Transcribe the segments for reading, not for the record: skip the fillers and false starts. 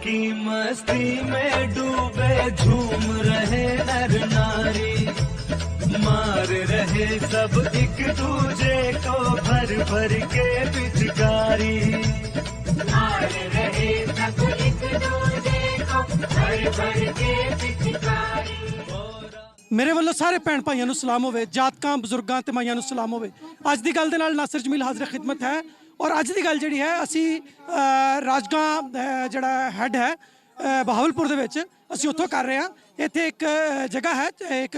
की मस्ती में डूबे झूम रहे नर नारी, मार रहे सब एक दूजे को भर भर के पिचकारी, मार रहे सब एक दूजे को भर भर के पिचकारी। मेरे वालों सारे भैन भाइयों ਨੂੰ सलाम होवे, जातकां बजुर्गां ते माइयां ਨੂੰ सलाम होवे। ਅੱਜ ਦੀ ਗੱਲ ਦੇ ਨਾਲ ਨਾਸਰ ਜਮੀਲ ਹਾਜ਼ਰ ਖਿਦਮਤ ਹੈ और ਅੱਜ ਦੀ ਗੱਲ ਜਿਹੜੀ ਹੈ ਅਸੀਂ ਰਾਜਗਾਂ ਜਿਹੜਾ ਹੈੱਡ ਹੈ ਬਹਾਵਲਪੁਰ ਦੇ ਵਿੱਚ ਅਸੀਂ ਉੱਥੋਂ ਕਰ ਰਹੇ ਹਾਂ। ਇੱਥੇ ਇੱਕ ਜਗ੍ਹਾ ਹੈ, ਇੱਕ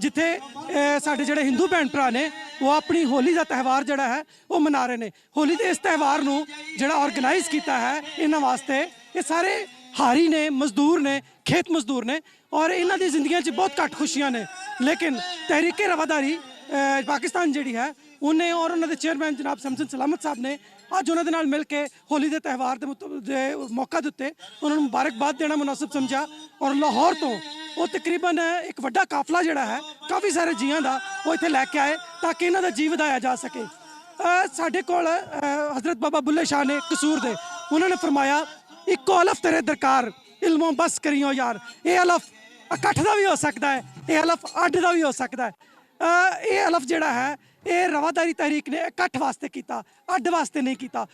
ਜਿੱਥੇ ਸਾਡੇ ਜਿਹੜੇ ਹਿੰਦੂ ਭੈਣ ਭਰਾ ਨੇ ਉਹ ਆਪਣੀ ਹੋਲੀ ਦਾ ਤਿਉਹਾਰ ਜਿਹੜਾ ਹੈ ਉਹ ਮਨਾ ਰਹੇ ਨੇ। ਹੋਲੀ ਦੇ ਇਸ ਤਿਉਹਾਰ ਨੂੰ ਜਿਹੜਾ ਆਰਗੇਨਾਈਜ਼ ਕੀਤਾ ਹੈ ਇਹਨਾਂ ਵਾਸਤੇ ਇਹ ਸਾਰੇ ਹਾਰੀ ने, मजदूर ने, खेत मजदूर ने और इन्हों की जिंदगी बहुत घट खुशियां ने। लेकिन तहरीके रवादारी पाकिस्तान जी है उन्हें और उन्होंने चेयरमैन जनाब समसन सलामत साहब ने अज उन्होंने मिल के होली के त्यौहार के मौका दिते, उन्होंने मुबारकबाद देना मुनासिब समझा। और लाहौर तो वो तकरीबन एक वड्डा काफिला जोड़ा है काफ़ी सारे जियां का वो इतने लैके आए ताकि इन्हों का जी वधाया जा सके। साढ़े कोल हज़रत बाबा बुल्ले शाह ने कसूर दे उन्होंने फरमाया इको अलफ तेरे दरकार इल्मों बस करियो यार। ये अलफ इकट्ठ का भी हो सकता है, ये अलफ अड्ड का भी हो सकता है। ये अलफ जोड़ा है ये रवादारी तहरीक ने इकट्ठ वास्ते किया, अड्ड वास्ते नहीं किया।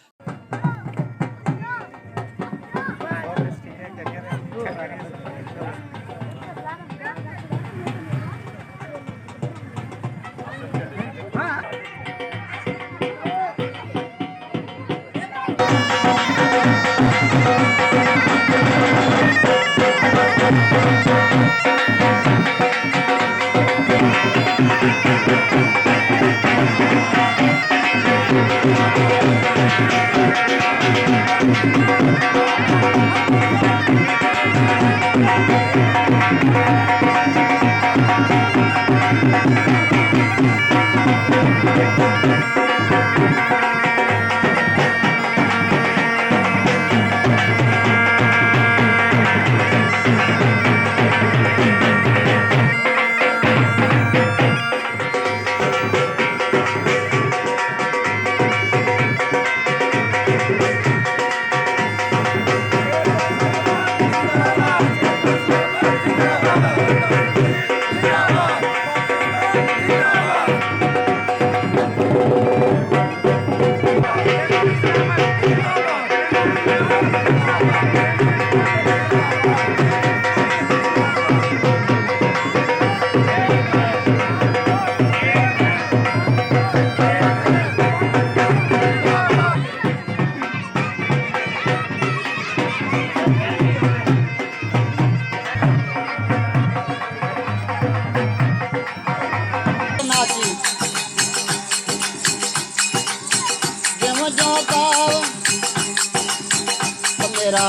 मेरा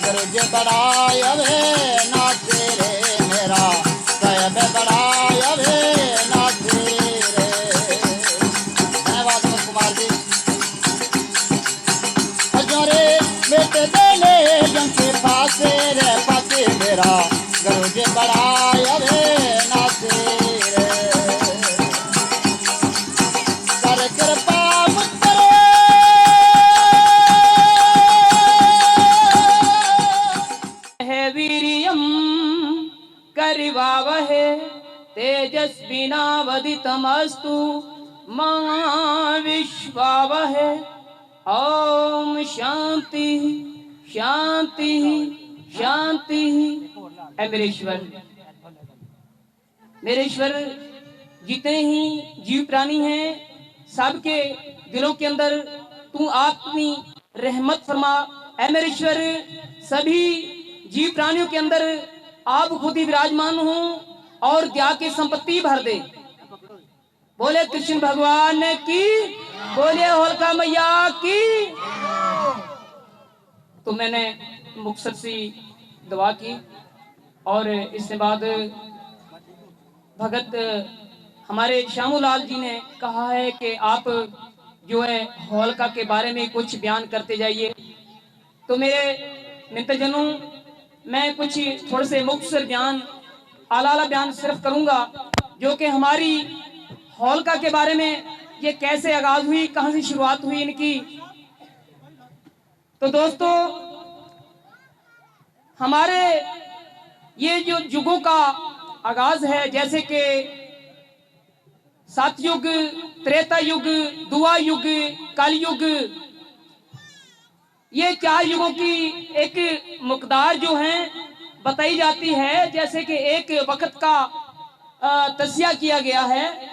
गरज बड़ाया वे नाचे रे, मेरा कैब बड़ाया वे नाचे रे। मैं बात कुमार जी अजो रे बेटे बेले जम के पासे रे पासे, मेरा गरज बड़ाया वे नाचे रे। कर कृपा करिवावहे तेजस्विनावदितमस्तु मा विश्वावहे। ओम शांति शांति शांति। मेरे ईश्वर जितने ही जीव प्राणी हैं सबके दिलों के अंदर तू अपनी रहमत फरमा। मेरे ईश्वर सभी जीव प्राणियों के अंदर आप खुद ही विराजमान हो और दया की संपत्ति भर दे। बोले कृष्ण भगवान की, बोले होलिका मैया की। तो मैंने मुक्तसर सी दुआ की और इसके बाद भगत हमारे श्यामूलाल जी ने कहा है कि आप जो है होलिका के बारे में कुछ बयान करते जाइए। तो मेरे मित्रजनों मैं कुछ थोड़े से मुख्तसर बयान आला बयान सिर्फ करूंगा जो कि हमारी होलिका के बारे में ये कैसे आगाज हुई, कहां से शुरुआत हुई इनकी। तो दोस्तों हमारे ये जो युगों का आगाज है, जैसे कि सतयुग, त्रेता युग, दुआ युग, कलयुग, ये 4 युगों की एक मकदार जो है बताई जाती है। जैसे कि एक वक्त का तस्या किया गया है,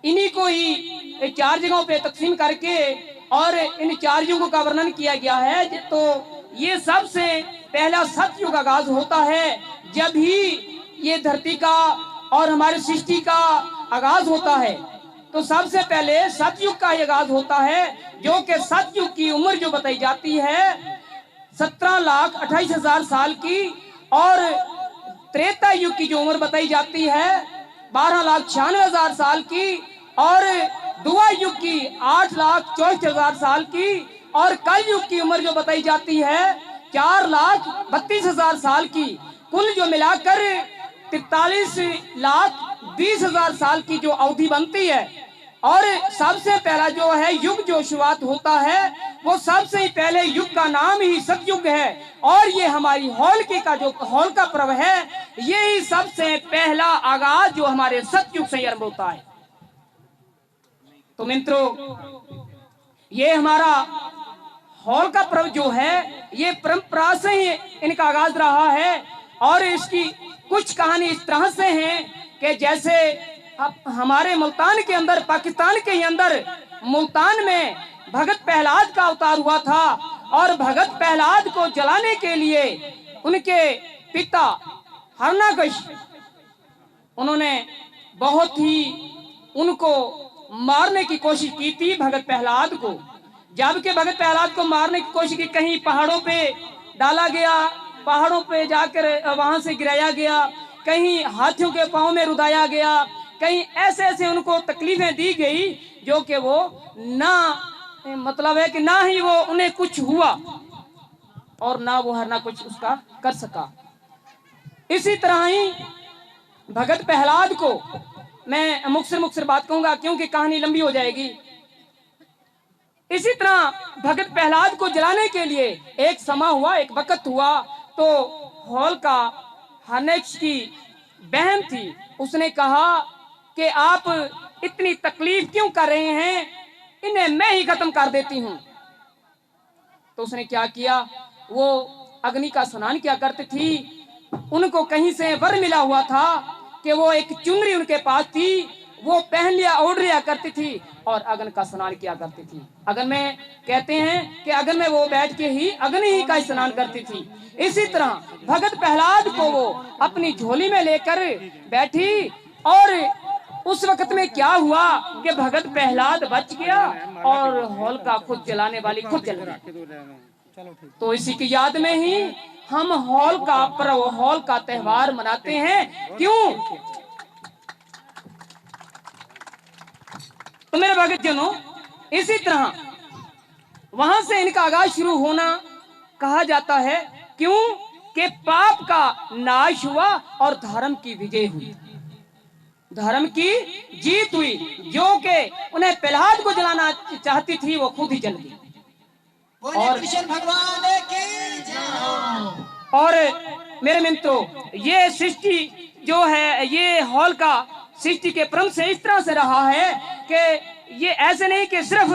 इन्हीं को ही 4 जगहों पे तकसीम करके और इन 4 युगों का वर्णन किया गया है। तो ये सबसे पहला सतयुग आगाज होता है, जब ही ये धरती का और हमारी सृष्टि का आगाज होता है। तो सबसे पहले सतयुग का आगाज होता है, जो कि सतयुग की उम्र जो बताई जाती है 17,28,000 साल की, और त्रेता युग की जो उम्र बताई जाती है 12,96,000 साल की, और दुआ युग की 8,64,000 साल की, और कल युग की उम्र जो बताई जाती है 4,32,000 साल की। कुल जो मिलाकर 43,20,000 साल की जो अवधि बनती है। और सबसे पहला जो है युग जो शुरुआत होता है, वो सबसे पहले युग का नाम ही सतयुग है। और ये हमारी होलिका का जो होलिका पर्व है, ये ही सबसे पहला आगाज जो हमारे सतयुग से आरंभ होता है। तो मित्रों, ये हमारा होलिका पर्व जो है, ये परंपरा से ही इनका आगाज रहा है। और इसकी कुछ कहानी इस तरह से है कि जैसे अब हमारे मुल्तान के अंदर, पाकिस्तान के ही अंदर मुल्तान में भगत प्रहलाद का अवतार हुआ था, और भगत प्रहलाद को जलाने के लिए उनके पिता हरणाकश, उन्होंने बहुत ही उनको मारने की कोशिश की थी भगत प्रहलाद को। जबकि भगत प्रहलाद को मारने की कोशिश की, कहीं पहाड़ों पे डाला गया, पहाड़ों पे जाकर वहां से गिराया गया, कहीं हाथियों के पांव में रुदाया गया, कहीं ऐसे ऐसे उनको तकलीफें दी गई जो कि वो ना, मतलब है कि ना ही वो उन्हें कुछ हुआ और ना वो हरना कुछ उसका कर सका। इसी तरह ही भगत प्रहलाद को मैं मुख्तसर बात कहूंगा, क्योंकि कहानी लंबी हो जाएगी। इसी तरह भगत प्रहलाद को जलाने के लिए एक समय हुआ, एक वक्त हुआ। तो होलिका हरनेक्ष की बहन थी, उसने कहा कि आप इतनी तकलीफ क्यों कर रहे हैं, इन्हें मैं ही खत्म कर देती हूं। तो उसने क्या किया, वो अग्नि का स्नान किया करती थी। उनको कहीं से वर मिला हुआ था कि वो एक चुनरी उनके पास थी, वो पहन लिया, ओढ़ लिया करती थी और अग्नि का स्नान किया करती थी। अग्नि में कहते हैं कि अग्नि में वो बैठ के ही अग्नि ही का स्नान करती थी। इसी तरह भगत प्रहलाद को वो अपनी झोली में लेकर बैठी, और उस वक्त में क्या हुआ कि भगत प्रहलाद बच गया और होलिका खुद जलाने वाली खुद जल गई। तो इसी की याद में ही हम होलिका पर्व, होलिका त्योहार मनाते हैं। क्यों? तो मेरे भगत जनों, इसी तरह वहां से इनका आगाज शुरू होना कहा जाता है। क्यों? कि पाप का नाश हुआ और धर्म की विजय हुई, धर्म की जीत हुई। जो कि उन्हें प्रहलाद को जलाना चाहती थी, वो खुद ही जल गई। और कृष्ण भगवान की जय। और मेरे मित्रों, ये सृष्टि जो है, ये होलिका सृष्टि के क्रम से इस तरह से रहा है कि ये ऐसे नहीं कि सिर्फ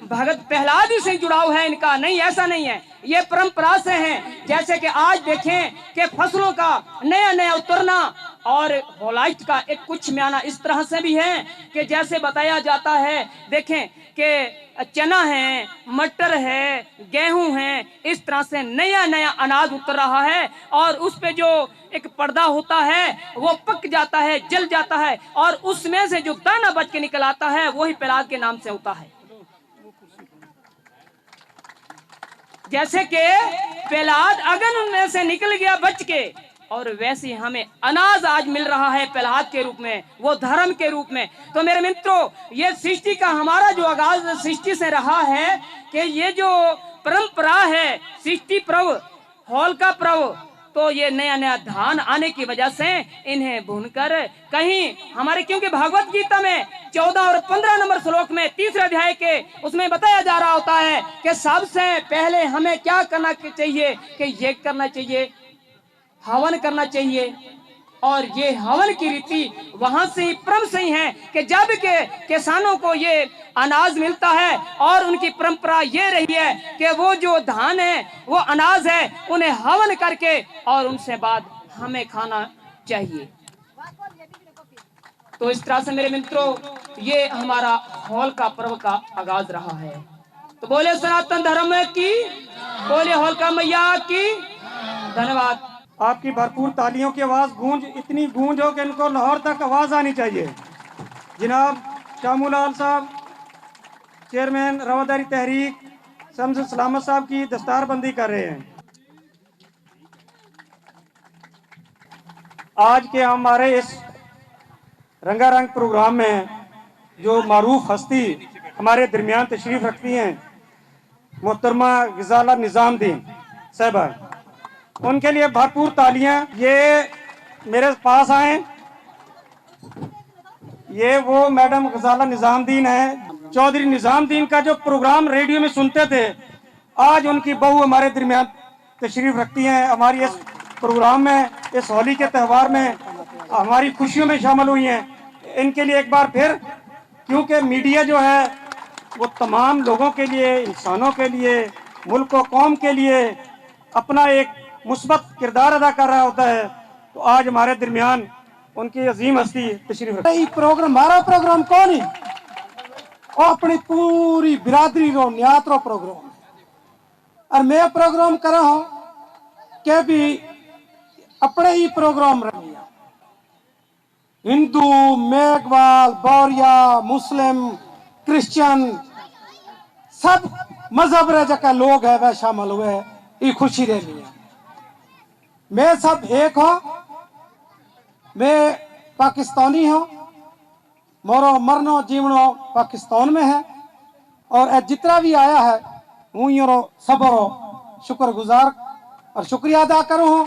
भगत प्रहलाद से जुड़ाव है इनका, नहीं, ऐसा नहीं है। ये परंपरा से है। जैसे कि आज देखें कि फसलों का नया नया उतरना, और होलाइट का एक कुछ म्याना इस तरह से भी है कि जैसे बताया जाता है, देखें कि चना है, मटर है, गेहूं है, इस तरह से नया नया अनाज उतर रहा है, और उस पे जो एक पर्दा होता है वो पक जाता है, जल जाता है, और उसमें से जो दाना बच के निकल आता है वही प्रहलाद के नाम से होता है। जैसे कि प्रहलाद अगन में से निकल गया बच के, और वैसे हमें अनाज आज मिल रहा है प्रहलाद के रूप में, वो धर्म के रूप में। तो मेरे मित्रों, ये सृष्टि का हमारा जो आगाज सृष्टि से रहा है कि ये जो परंपरा है सृष्टि पर्व, होलिका पर्व, तो ये नया नया धान आने की वजह से इन्हें भूनकर कहीं हमारे, क्योंकि भागवत गीता में 14 और 15 नंबर श्लोक में 3रे अध्याय के उसमें बताया जा रहा होता है कि सबसे पहले हमें क्या करना चाहिए, कि ये करना चाहिए हवन करना चाहिए। और ये हवन की रीति वहां से ही क्रम से ही है कि जब के किसानों को ये अनाज मिलता है, और उनकी परंपरा ये रही है कि वो जो धान है, वो अनाज है, उन्हें हवन करके और उनसे बाद हमें खाना चाहिए। तो इस तरह से मेरे मित्रों, ये हमारा होल का पर्व का आगाज रहा है। तो बोले सनातन धर्म की, बोले होलिका मैया की। धन्यवाद। आपकी भरपूर तालियों की आवाज़ गूंज, इतनी गूंज हो कि इनको लाहौर तक आवाज़ आनी चाहिए। जनाब शामूलाल साहब, चेयरमैन रवादारी तहरीक, शम्स सलामत साहब की दस्तारबंदी कर रहे हैं। आज के हमारे इस रंगारंग प्रोग्राम में जो मारूफ हस्ती हमारे दरमियान तशरीफ़ रखती हैं, मोहतरमा गजाला निज़ामुद्दीन साहबा, उनके लिए भरपूर तालियां। ये मेरे पास आए, ये वो मैडम गजाला निज़ामुद्दीन है। चौधरी निज़ामुद्दीन का जो प्रोग्राम रेडियो में सुनते थे, आज उनकी बहू हमारे दरमियान तशरीफ़ रखती हैं। हमारी इस प्रोग्राम में, इस होली के त्यौहार में हमारी खुशियों में शामिल हुई हैं। इनके लिए एक बार फिर, क्योंकि मीडिया जो है वो तमाम लोगों के लिए, इंसानों के लिए, मुल्क और कौम के लिए अपना एक मुस्बत किरदार अदा कर रहा होता है, तो आज हमारे दरमियान उनकी अजीम हस्ती तशरीफ रखती है। प्रोग्राम हमारा प्रोग्राम कौन है, वो अपनी पूरी बिरादरी रो न्यात रो प्रोग्राम, और मैं प्रोग्राम करा हूं के भी अपने ही प्रोग्राम रही। हिंदू, मेघवाल, बोरिया, मुस्लिम, क्रिश्चियन, सब मजहब रे जका लोग है वह शामिल हुए, ये खुशी रही है। मैं सब एक हो, मैं पाकिस्तानी हूँ, मोरो मरनो जीवनो पाकिस्तान में है, और जितना भी आया है हूँ यो सबरो शुक्रगुजार और शुक्रिया अदा करूँ।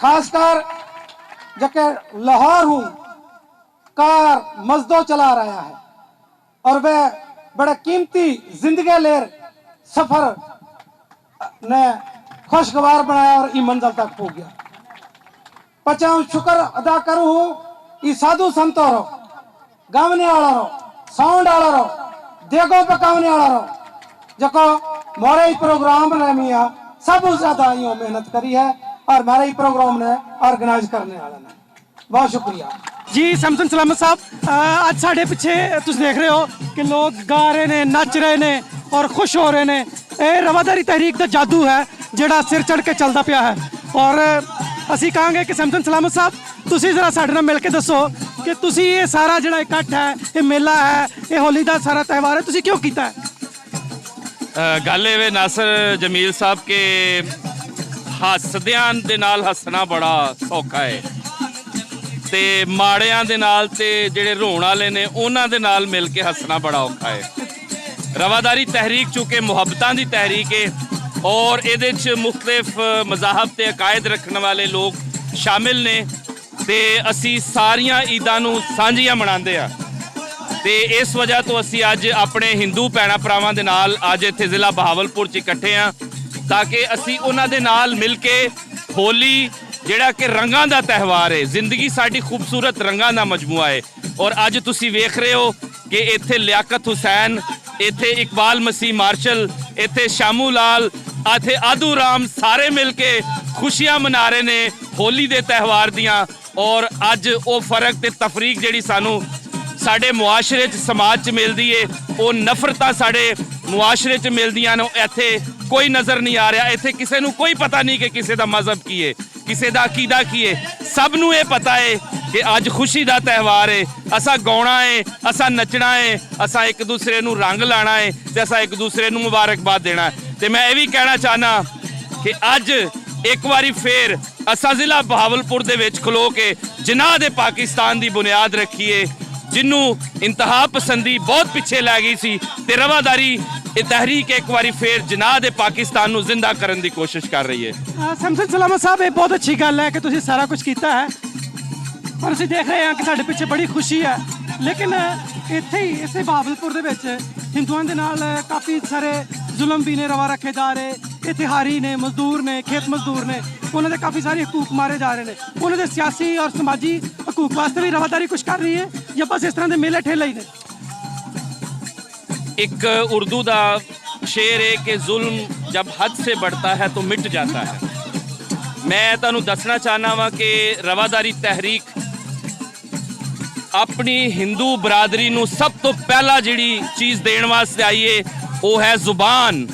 खासकर जके लाहौर हूँ कार मजदो चला रहा है, और वह बड़ा कीमती जिंदगी ले सफर ने खुशगवार बनाया और ई मंजिल तक पहुंच गया। पचाऊ शुक्र अदा करूँ ई साधु संतो रो, गावने वाला रो, साउंड वाला रो, देगो पकावने वाला रो, जको मोरे ही प्रोग्राम ने मिया सब ज्यादा यो मेहनत करी है, और हमारे ही प्रोग्राम ने ऑर्गेनाइज करने वाला ने। बहुत शुक्रिया जी। समसन सलामत साहब, आज साढ़े पिछे तुम देख रहे हो कि लोग गा रहे ने, नच रहे ने और खुश हो रहे ने। ये रवादारी तहरीक का जादू है ਜਿਹੜਾ सिर चढ़ के चलता पिया है। और ਅਸੀਂ ਕਹਾਂਗੇ कि समसन सलामत साहब, ਤੁਸੀਂ जरा ਸਾਡੇ ਨਾਲ ਮਿਲ ਕੇ ਦੱਸੋ कि ਤੁਸੀਂ ਇਹ ਸਾਰਾ ਜਿਹੜਾ ਇਕੱਠ ਹੈ, ਇਹ ਮੇਲਾ ਹੈ, ਇਹ ਹੋਲੀ ਦਾ ਸਾਰਾ ਤਿਉਹਾਰ ਹੈ, ਤੁਸੀਂ ਕਿਉਂ ਕੀਤਾ ਹੈ? ਗੱਲ ਇਹ ਵੇ ਨਾਸਰ ਜਮੀਲ ਸਾਹਿਬ ਕੇ ਹੱਸਦਿਆਂ ਦੇ ਨਾਲ ਹੱਸਣਾ ਬੜਾ ਸੌਖਾ ਹੈ, ਤੇ ਮਾੜਿਆਂ ਦੇ ਨਾਲ ਤੇ ਜਿਹੜੇ ਰੋਣ ਵਾਲੇ ਨੇ ਉਹਨਾਂ ਦੇ ਨਾਲ ਮਿਲ ਕੇ ਹੱਸਣਾ ਬੜਾ ਔਖਾ ਹੈ। ਰਵਾਦਾਰੀ ਤਹਿਰੀਕ ਚੁੱਕੇ ਮੁਹੱਬਤਾਂ ਦੀ ਤਹਿਰੀਕ ਹੈ, और ਇਹਦੇ 'ਚ ਮੁxtਲਿਫ ਮਜ਼ਾਹਬ ਤੇ ਅਕਾਇਦ ਰੱਖਣ ਵਾਲੇ ਲੋਕ ਸ਼ਾਮਿਲ ਨੇ, ਤੇ ਅਸੀਂ ਸਾਰੀਆਂ ਈਦਾਂ ਨੂੰ ਸਾਂਝੀਆਂ ਮਨਾਉਂਦੇ ਆ। ਤੇ ਇਸ ਵਜ੍ਹਾ ਤੋਂ ਅਸੀਂ ਅੱਜ ਆਪਣੇ ਹਿੰਦੂ ਭੈਣਾਂ ਭਰਾਵਾਂ ਦੇ ਨਾਲ ਅੱਜ ਇੱਥੇ ਜ਼ਿਲ੍ਹਾ ਬਹਾਵਲਪੁਰ 'ਚ ਇਕੱਠੇ ਆ, ਤਾਂ ਕਿ ਅਸੀਂ ਉਹਨਾਂ ਦੇ ਨਾਲ ਮਿਲ ਕੇ ਹੋਲੀ ਜਿਹੜਾ ਕਿ ਰੰਗਾਂ ਦਾ ਤਿਉਹਾਰ ਹੈ, ਜ਼ਿੰਦਗੀ ਸਾਡੀ ਖੂਬਸੂਰਤ ਰੰਗਾਂ ਦਾ ਮਜਮੂਆ ਹੈ। ਔਰ ਅੱਜ ਤੁਸੀਂ ਵੇਖ ਰਹੇ ਹੋ ਕਿ ਇੱਥੇ ਲਿਆਕਤ ਹੁਸੈਨ, ਇੱਥੇ ਇਕਬਾਲ ਮਸੀਹ ਮਾਰਸ਼ਲ, ਇੱਥੇ ਸ਼ਾਮੂ ਲਾਲ, ਇੱਥੇ ਆਦੂ ਰਾਮ ਸਾਰੇ ਮਿਲ ਕੇ ਖੁਸ਼ੀਆਂ ਮਨਾ ਰਹੇ ਨੇ ਹੋਲੀ ਦੇ ਤਿਉਹਾਰ ਦੀਆਂ। ਔਰ ਅੱਜ ਉਹ ਫਰਕ ਤੇ ਤਫਰੀਕ ਜਿਹੜੀ ਸਾਨੂੰ ਸਾਡੇ ਮੁਆਸ਼ਰੇ 'ਚ ਸਮਾਜ 'ਚ ਮਿਲਦੀ ਏ, ਉਹ ਨਫ਼ਰਤਾਂ ਸਾਡੇ ਮੁਆਸ਼ਰੇ 'ਚ ਮਿਲਦੀਆਂ ਨੇ, ਇੱਥੇ ਕੋਈ ਨਜ਼ਰ ਨਹੀਂ ਆ ਰਿਹਾ। ਇੱਥੇ ਕਿਸੇ ਨੂੰ ਕੋਈ ਪਤਾ ਨਹੀਂ ਕਿ ਕਿਸੇ ਦਾ ਮਜ਼ਹਬ ਕੀ ਹੈ, ਕਿਸੇ ਦਾ ਅਕੀਦਾ ਕੀ ਹੈ। ਸਭ ਨੂੰ ਇਹ ਪਤਾ ਹੈ ਕਿ ਅੱਜ ਖੁਸ਼ੀ ਦਾ ਤਿਉਹਾਰ ਹੈ, ਅਸਾਂ ਗਾਉਣਾ ਹੈ, ਅਸਾਂ ਨੱਚਣਾ ਹੈ, ਅਸਾਂ ਇੱਕ ਦੂਸਰੇ ਨੂੰ ਰੰਗ ਲਾਣਾ ਹੈ, ਤੇ ਅਸਾਂ ਇੱਕ ਦੂਸਰੇ ਨੂੰ ਮੁਬਾਰਕਬਾਦ ਦੇਣਾ ਹੈ। ਤੇ ਮੈਂ ਇਹ ਵੀ ਕਹਿਣਾ ਚਾਹਨਾ ਕਿ ਅੱਜ ਇੱਕ ਵਾਰੀ ਫੇਰ ਅਸਾਂ ਜ਼ਿਲ੍ਹਾ ਬਹਾਵਲਪੁਰ ਦੇ ਵਿੱਚ ਖਲੋ ਕੇ ਜਿਨ੍ਹਾਂ ਦੇ ਪਾਕਿਸਤਾਨ ਦੀ ਬੁਨਿਆਦ ਰੱਖੀਏ, ਜਿਹਨੂੰ ਇੰਤਹਾ ਪਸੰਦੀ ਬਹੁਤ ਪਿੱਛੇ ਲੈ ਗਈ ਸੀ, ਤੇ ਰਵਾਦਾਰੀ ਇਹ ਤਹਿਰੀਕ ਇੱਕ ਵਾਰੀ ਫੇਰ ਜਿਨਾਹ ਦੇ ਪਾਕਿਸਤਾਨ ਨੂੰ ਜ਼ਿੰਦਾ ਕਰਨ ਦੀ ਕੋਸ਼ਿਸ਼ ਕਰ ਰਹੀ ਹੈ। ਸਮਸਨ ਸਲਾਮਤ ਸਾਹਿਬ, ਇਹ ਬਹੁਤ ਅੱਛੀ ਗੱਲ ਹੈ ਕਿ ਤੁਸੀਂ ਸਾਰਾ ਕੁਝ ਕੀਤਾ ਹੈ, ਪਰ ਅਸੀਂ ਦੇਖ ਰਹੇ ਹਾਂ ਕਿ ਸਾਡੇ ਪਿੱਛੇ ਬੜੀ ਖੁਸ਼ੀ ਹੈ। ਲੇਕਿਨ ਇੱਥੇ ਹੀ ਇਸੇ ਬਹਾਵਲਪੁਰ ਦੇ ਵਿੱਚ ਹਿੰਦੂਆਂ ਦੇ ਨਾਲ ਕਾਫੀ ਸਾਰੇ ਜ਼ੁਲਮ ਵੀ ਨੇ ਰਵਾ ਰੱਖੇ ਜਾ ਰਹੇ, ਇਹ ਤਿਹਾਰੀ ਨੇ, ਮਜ਼ਦੂਰ ਨੇ, ਖੇਤ ਮਜ਼ਦੂਰ ਨੇ, ਉਹਨਾਂ ਦੇ ਕਾਫੀ ਸਾਰੇ ਹਕੂਕ ਮਾਰੇ ਜਾ ਰਹੇ ਨੇ। ਉਹਨਾਂ ਦੇ ਸਿਆਸੀ ਔਰ ਸਮਾਜੀ ਹਕੂਕ ਵਾਸਤੇ ਵੀ ਰਵਾਦਾਰੀ ਕੁਛ ਕਰ ਰਹੀ ਹੈ ਜਾਂ ਬਸ ਇਸ ਤਰ੍ਹਾਂ ਦੇ ਮੇਲੇ ਠੇਲੇ ਹੀ ਨੇ? एक उर्दू दा शेर है कि जुल्म जब हद से बढ़ता है तो मिट जाता है। मैं तुहानू दसना चाहना वा कि रवादारी तहरीक अपनी हिंदू बरादरी नू सब तो पहला जिहड़ी चीज़ देण वास्ते आई है वो है जुबान।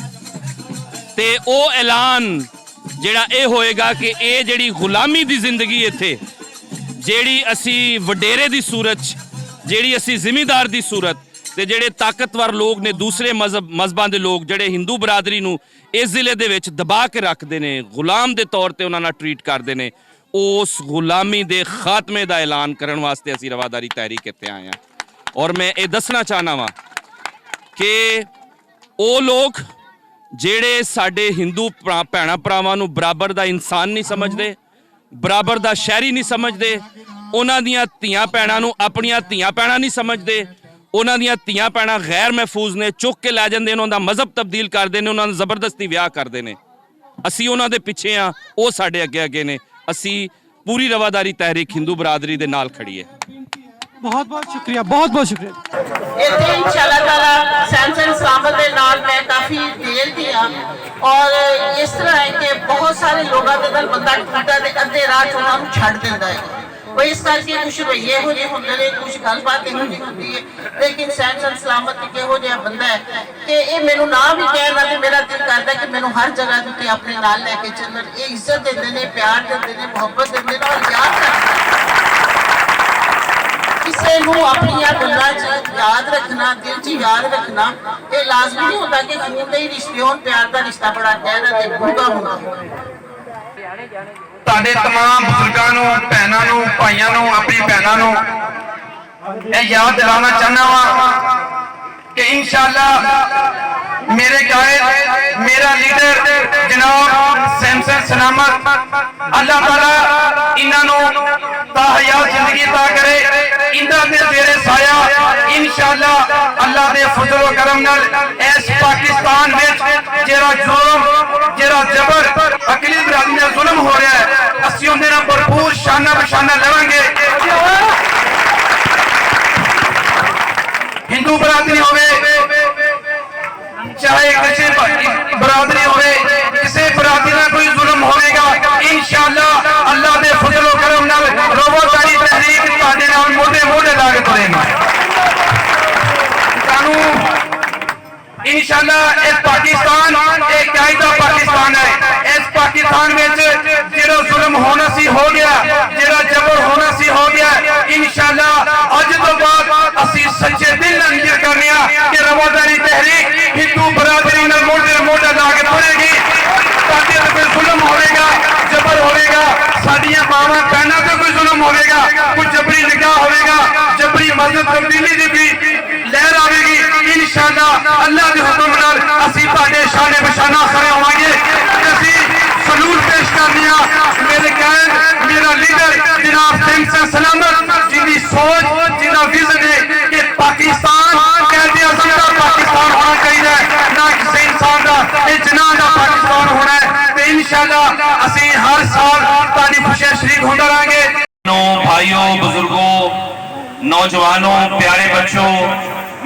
ते ओ ऐलान जिहड़ा ये होएगा कि ये जिहड़ी गुलामी दी जिंदगी इत्थे जिहड़ी असी वडेरे दी सूरत जिहड़ी असी जिमीदार दी सूरत ते ਜਿਹੜੇ ਤਾਕਤਵਰ ਲੋਕ ਨੇ ਦੂਸਰੇ ਮਜ਼ਹਬਾਂ ਦੇ ਲੋਕ ਜਿਹੜੇ ਹਿੰਦੂ ਬਰਾਦਰੀ ਨੂੰ ਇਸ ਜ਼ਿਲ੍ਹੇ ਦੇ ਵਿੱਚ ਦਬਾ ਕੇ ਰੱਖਦੇ ਨੇ, ਗੁਲਾਮ ਦੇ ਤੌਰ ਤੇ ਉਹਨਾਂ ਨਾਲ ਟਰੀਟ ਕਰਦੇ ਨੇ, ਉਸ ਗੁਲਾਮੀ ਦੇ ਖਾਤਮੇ ਦਾ ਐਲਾਨ ਕਰਨ ਵਾਸਤੇ ਅਸੀਂ ਰਵਾਦਾਰੀ ਤਹਿਰੀਕ ਇੱਥੇ ਆਏ ਹਾਂ। ਔਰ ਮੈਂ ਇਹ ਦੱਸਣਾ ਚਾਹਨਾ ਵਾਂ ਕਿ ਉਹ ਲੋਕ ਜਿਹੜੇ ਸਾਡੇ ਹਿੰਦੂ ਭੈਣਾਂ ਭਰਾਵਾਂ ਨੂੰ ਬਰਾਬਰ ਦਾ ਇਨਸਾਨ ਨਹੀਂ ਸਮਝਦੇ, ਬਰਾਬਰ ਦਾ ਸ਼ਹਿਰੀ ਨਹੀਂ ਸਮਝਦੇ, ਉਹਨਾਂ ਦੀਆਂ ਧੀਆਂ ਭੈਣਾਂ ਨੂੰ ਆਪਣੀਆਂ ਧੀਆਂ ਭੈਣਾਂ ਨਹੀਂ ਸਮਝਦੇ, ਉਹਨਾਂ ਦੀਆਂ ਧੀਆਂ ਭੈਣਾਂ ਗੈਰ ਮਹਿਫੂਜ਼ ਨੇ, ਚੁੱਕ ਕੇ ਲੈ ਜਾਂਦੇ ਨੇ, ਉਹਨਾਂ ਦਾ ਮਜ਼ਹਬ ਤਬਦੀਲ ਕਰਦੇ ਨੇ, ਉਹਨਾਂ ਨੂੰ ਜ਼ਬਰਦਸਤੀ ਵਿਆਹ ਕਰਦੇ ਨੇ। ਅਸੀਂ ਉਹਨਾਂ ਦੇ ਪਿੱਛੇ ਆ, ਉਹ ਸਾਡੇ ਅੱਗੇ ਅੱਗੇ ਨੇ। ਅਸੀਂ ਪੂਰੀ ਰਵਾਦਾਰੀ ਤਹਿਰੀਕ ਹਿੰਦੂ ਬਰਾਦਰੀ ਦੇ ਨਾਲ ਖੜੀ ਹੈ। बहुत बहुत शुक्रिया, बहुत बहुत शुक्रिया। ਇੱਥੇ ਇੰਸ਼ਾਅੱਲਾ ਤਾਲਾ ਸੈਂਸਰ ਸਲਾਮਤ ਦੇ ਨਾਲ ਮੈਂ ਕਾਫੀ ਦੇਰ ਦੀ ਆ ਔਰ ਇਸ ਤਰ੍ਹਾਂ ਹੈ ਕਿ ਬਹੁਤ ਸਾਰੇ ਲੋਕਾਂ ਦੇ ਨਾਲ ਬੰਦਾ ਟੁੱਟਦਾ ਤੇ ਅੱਧੇ ਰਾਹ 'ਚ ਉਹਨਾਂ ਨੂੰ ਛੱਡ ਦਿੰਦਾ ਹੈ। ਉਹ ਇਸ ਕਰਕੇ ਕੁਛ ਰਵੱਈਏ ਇਹੋ ਜਿਹੇ ਹੁੰਦੇ ਨੇ, ਕੁਛ ਗੱਲਬਾਤ ਇਹੋ ਜਿਹੀ ਹੁੰਦੀ ਹੈ, ਲੇਕਿਨ ਸੈਂਸਰ ਸਲਾਮਤ ਇੱਕ ਇਹੋ ਜਿਹਾ ਬੰਦਾ ਹੈ ਕਿ ਇਹ ਮੈਨੂੰ ਨਾ ਵੀ ਕਹਿਣਾ ਤੇ ਮੇਰਾ ਦਿਲ ਕਰਦਾ ਕਿ ਮੈਨੂੰ ਹਰ ਜਗ੍ਹਾ ਤੇ ਆਪਣੇ ਨਾਲ ਲੈ ਕੇ ਚੱਲਣ। ਇਹ ਇੱਜ਼ਤ ਦਿੰਦੇ ਨੇ, ਪਿਆਰ ਦਿੰਦੇ ਨੇ, ਮੁਹੱਬਤ ਦਿੰਦੇ ਨੇ ਔਰ ਯਾਦ ਰੱਖਦੇ ਕਿਸੇ ਨੂੰ ਆਪਣੀਆਂ ਗੱਲਾਂ 'ਚ ਯਾਦ ਰੱਖਣਾ, ਦਿਲ 'ਚ ਯਾਦ ਰੱਖਣਾ ਇਹ ਲਾਜ਼ਮੀ ਨਹੀਂ ਹੁੰਦਾ ਕਿ ਖੂਨ ਦੇ ਹੀ ਰਿਸ਼ਤੇ ਹੋਣ। ਪਿਆਰ ਦਾ ਰਿਸ਼ਤਾ ਬੜਾ ਗਹਿਰਾ ਤੇ ਡੂੰਘਾ ਹੁੰਦਾ ਹੈ। ਤੁਹਾਡੇ तमाम ਬਜ਼ੁਰਗਾਂ ਨੂੰ, ਭੈਣਾਂ ਨੂੰ, ਭਾਈਆਂ ਨੂੰ, ਆਪਣੀ ਭੈਣਾਂ ਨੂੰ ਇਹ ਯਾਦ ਦਿਲਾਉਣਾ ਚਾਹੁੰਦਾ ਹਾਂ कि इंशाअल्लाह मेरे गायद मेरा लीडर जनाब सैमसन सलामत अल्लाह ताला इन्हों ताहयात जिंदगी ता करे, इन्हां दे जेरे साया इंशाअल्लाह अल्लाह दे फजल व करम नाल इस पाकिस्तान विच जेरा जुल्म जेरा जबर अकली बरादरी नाल जुल्म हो रहा है असीं उहदे नाल भरपूर शाना बशाना लवांगे। हिंदू बरादरी होवे चाहे किसी बरादरी होवे, किसी बरादरी में कोई जुल्म होगा इंशाअल्लाह अल्लाह दे फजल व करम नाल रवादारी तहरीक तुहाडे नाल मोढे मोढे ला के तुरेगा। इंशाअल्लाह इस पाकिस्तान एक कायदा पाकिस्तान है। इस पाकिस्तान में जेड़ा जुल्म होना सी हो गया, जेड़ा जबर होना सी हो गया। इंशाअल्लाह अज तो बाद असी सच्चे दिल नाल नियत करने कि रवादारी तहरीक हिंदू बरादरी नाल मोढे मोढे ला के तुरेगी। ताकि कोई जुल्म होगा, जबर होगा, साडियां मावां बहनां ते कोई जुल्म होगा, कोई जबरी निकाह होगा, जबरी मजहब तब्दीली दी भी लहर आएगी इंशाअल्लाह अल्लाह के हुक्म नाल असी तुहाडे शाने बशाना खड़े होवांगे। असी सलूट पेश करने मेरे कायद मेरा लीडर जनाब सैमसन सलामत जिंदी सोच जिंदा विजन है कि पाकिस्तान कहते आज़म दा पाकिस्तान होना चाहिए, ना किसी इंसान का ये जनाह दा पाकिस्तान होना है। तो इंशाअल्लाह असी हर साल तुहाडी खुशियां शरीक होंदे रहेंगे। भाइयों, बुजुर्गों, नौजवानों, प्यारे बच्चों,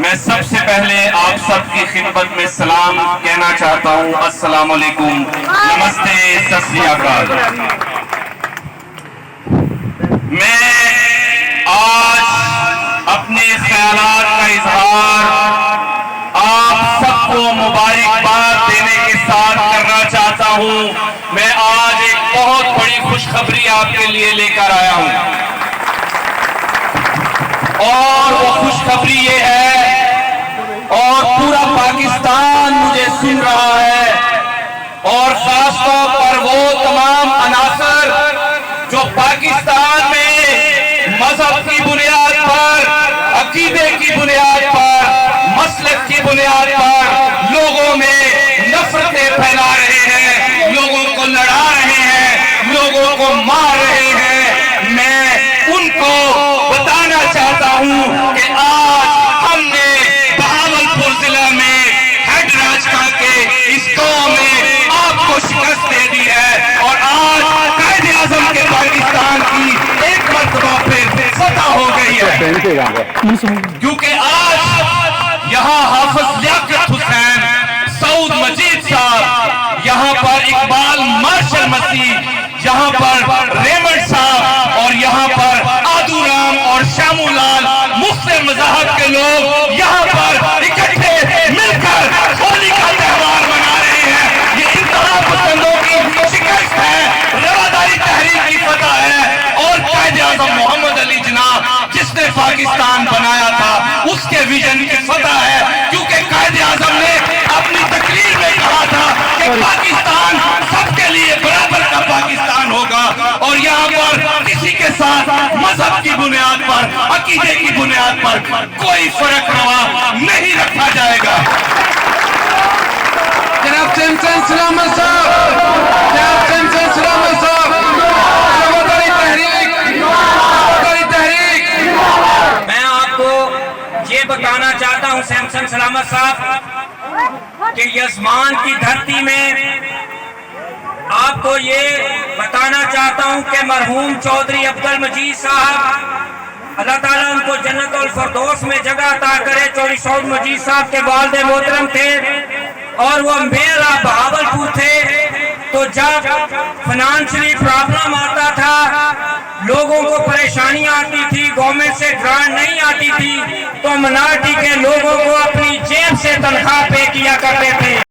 मैं सबसे पहले आप सबकी खिदमत में सलाम कहना चाहता हूँ। अस्सलाम वालेकुम, नमस्ते, सत श्री अकाल। मैं आज अपने ख्यालात का इजहार आप सबको मुबारकबाद देने के साथ करना चाहता हूँ। मैं आज एक बहुत बड़ी खुशखबरी आपके लिए लेकर आया हूँ और वो खुशखबरी ये है और पूरा पाकिस्तान मुझे सुन रहा है और खासतौर पर वो तमाम अनासर जो पाकिस्तान में मजहब की बुनियाद पर, अकीदे की बुनियाद पर, मसलक की बुनियाद पर लोगों में नफरतें फैला रहे हैं, लोगों को लड़ा रहे हैं, लोगों को मार रहे हैं। मैं उनको बताना चाहता हूं कि आज हमने बहावलपुर जिला में हेड राजका के क्योंकि आज यहाँ हाफिज लियाकत हुसैन, सऊद मजीद साहब, यहाँ पर इकबाल मार्शल मसीह, यहाँ पर रेमंड साहब और यहाँ पर आदूराम और शामूलाल मुस्लिम मज़हब के लोग यहाँ पर इकट्ठे मिलकर होली का त्योहार मना रहे हैं। ये इंतहा पसंदों की शिकस्त है, रवादारी तहरीक की फतह है और कायदे आज़म मोहम्मद अली जिनाब जिसने पाकिस्तान बनाया था उसके विजन की फतह है। क्योंकि कायदे आज़म ने अपनी तकरीर में कहा था कि पाकिस्तान सबके लिए बराबर का पाकिस्तान होगा और यहाँ पर किसी के साथ मजहब की बुनियाद पर, अकीदे की बुनियाद पर कोई फर्क रवा नहीं रखा जाएगा। जनाब सैमसन सलामत साहब, जनाब सैमसन सलामत साहब, रवादारी तहरीक। मैं आपको ये बताना चाहता हूँ सैमसन सलामत साहब कि यजमान की धरती में आपको ये बताना चाहता हूँ कि मरहूम चौधरी अब्दुल मजीद साहब, अल्लाह ताला उनको जन्नतुल फिरदौस में जगह अता करे। चौधरी सऊद मजीद साहब के वालिद मोहतरम थे और वो मेरा बहावलपुर थे। तो जब फाइनेंशियली प्रॉब्लम आता था, लोगों को परेशानियां आती थी, गवर्नमेंट से ग्रांट नहीं आती थी, तो मिनारिटी के लोगों को अपनी जेब से तनख्वाह पे किया करते थे।